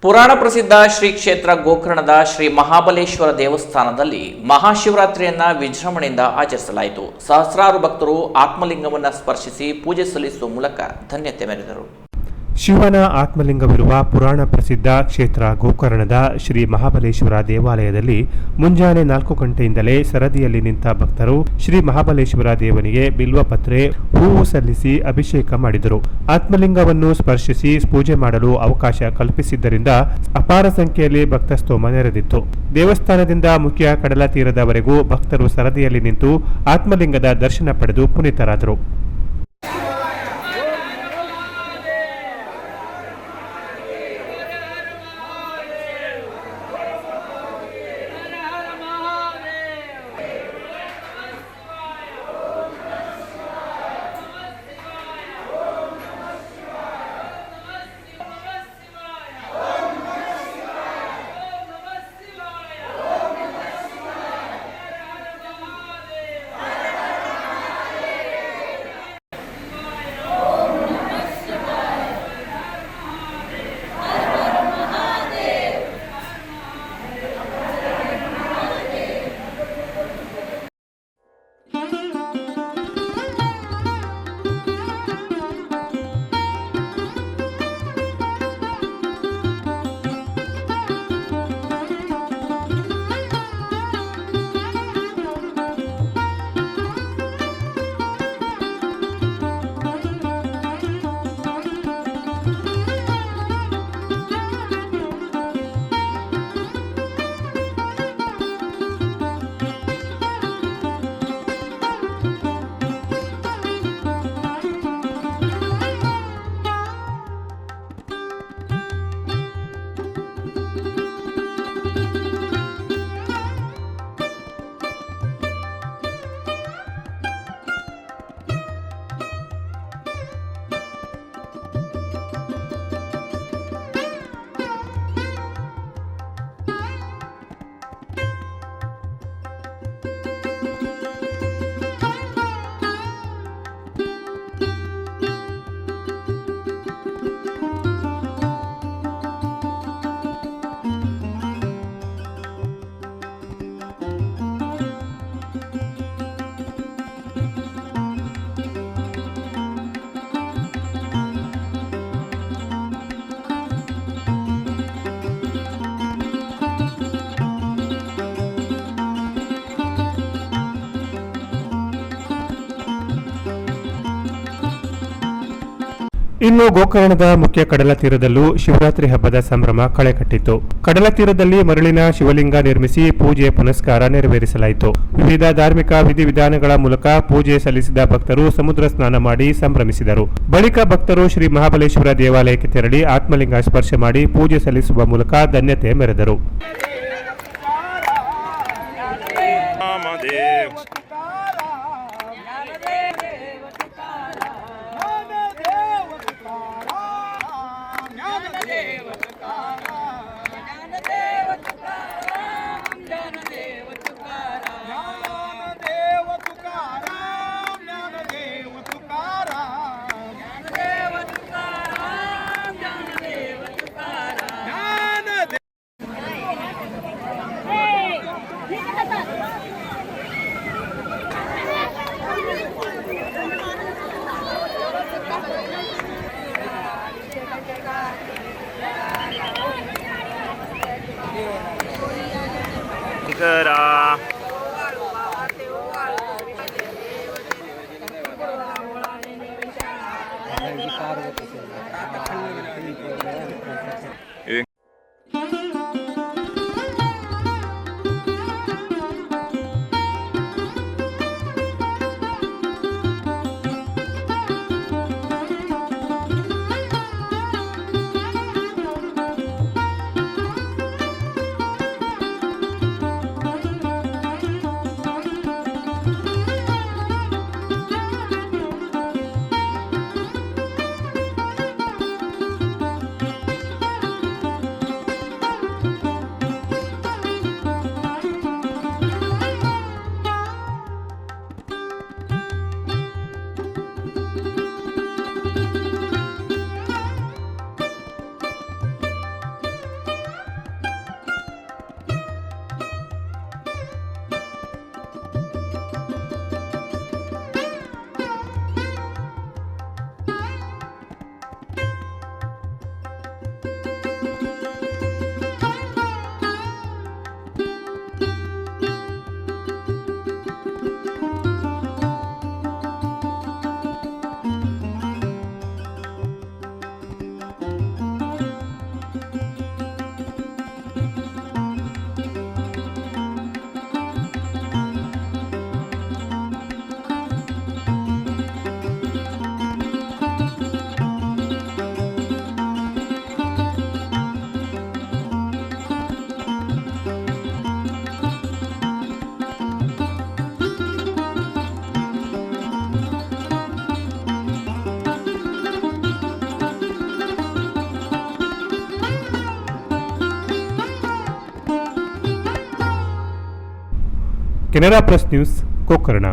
ಪುರಾಣ ಪ್ರಸಿದ್ಧ ಶ್ರೀ ಕ್ಷೇತ್ರ ಗೋಕರ್ಣದ ಶ್ರೀ ಮಹಾಬಲೇಶ್ವರ ದೇವಸ್ಥಾನದಲ್ಲಿ ಮಹಾಶಿವರಾತ್ರಿಯನ್ನ ವಿಜೃಂಭಣೆಯಿಂದ ಆಚರಿಸಲಾಯಿತು. ಸಹಸ್ರಾರು ಭಕ್ತರು ಆತ್ಮಲಿಂಗವನ್ನು ಸ್ಪರ್ಶಿಸಿ ಪೂಜೆ ಸಲ್ಲಿಸುವ ಮೂಲಕ ಧನ್ಯತೆ ಮೆರೆದರು. ಶಿವನ ಆತ್ಮಲಿಂಗವಿರುವ ಪುರಾಣ ಪ್ರಸಿದ್ಧ ಕ್ಷೇತ್ರ ಗೋಕರ್ಣದ ಶ್ರೀ ಮಹಾಬಲೇಶ್ವರ ದೇವಾಲಯದಲ್ಲಿ ಮುಂಜಾನೆ 4 ಗಂಟೆಯಿಂದಲೇ ಸರದಿಯಲ್ಲಿ ನಿಂತ ಭಕ್ತರು ಶ್ರೀ ಮಹಾಬಲೇಶ್ವರ ದೇವನಿಗೆ ಬಿಲ್ವಪತ್ರೆ ಹೂವು ಸಲ್ಲಿಸಿ ಅಭಿಷೇಕ ಮಾಡಿದರು. ಆತ್ಮಲಿಂಗವನ್ನು ಸ್ಪರ್ಶಿಸಿ ಪೂಜೆ ಮಾಡಲು ಅವಕಾಶ ಕಲ್ಪಿಸಿದ್ದರಿಂದ ಅಪಾರ ಸಂಖ್ಯೆಯಲ್ಲಿ ಭಕ್ತಸ್ತೋಮ ನೆರೆದಿತ್ತು. ದೇವಸ್ಥಾನದಿಂದ ಮುಖ್ಯ ಕಡಲ ತೀರದವರೆಗೂ ಭಕ್ತರು ಸರದಿಯಲ್ಲಿ ನಿಂತು ಆತ್ಮಲಿಂಗದ ದರ್ಶನ ಪಡೆದು ಪುನೀತರಾದರು. ಇನ್ನು ಗೋಕರ್ಣದ ಮುಖ್ಯ ಕಡಲ ತೀರದಲ್ಲೂ ಶಿವರಾತ್ರಿ ಹಬ್ಬದ ಸಂಭ್ರಮ ಕಳೆಕಟ್ಟಿತ್ತು. ಕಡಲ ತೀರದಲ್ಲಿ ಮರಳಿನ ಶಿವಲಿಂಗ ನಿರ್ಮಿಸಿ ಪೂಜೆ ಪುನಸ್ಕಾರ ನೆರವೇರಿಸಲಾಯಿತು. ವಿವಿಧ ಧಾರ್ಮಿಕ ವಿಧಿವಿಧಾನಗಳ ಮೂಲಕ ಪೂಜೆ ಸಲ್ಲಿಸಿದ ಭಕ್ತರು ಸಮುದ್ರ ಸ್ನಾನ ಮಾಡಿ ಸಂಭ್ರಮಿಸಿದರು. ಬಳಿಕ ಭಕ್ತರು ಶ್ರೀ ಮಹಾಬಲೇಶ್ವರ ದೇವಾಲಯಕ್ಕೆ ತೆರಳಿ ಆತ್ಮಲಿಂಗ ಸ್ಪರ್ಶ ಮಾಡಿ ಪೂಜೆ ಸಲ್ಲಿಸುವ ಮೂಲಕ ಧನ್ಯತೆ ಮೆರೆದರು. Canara press news Gokarna.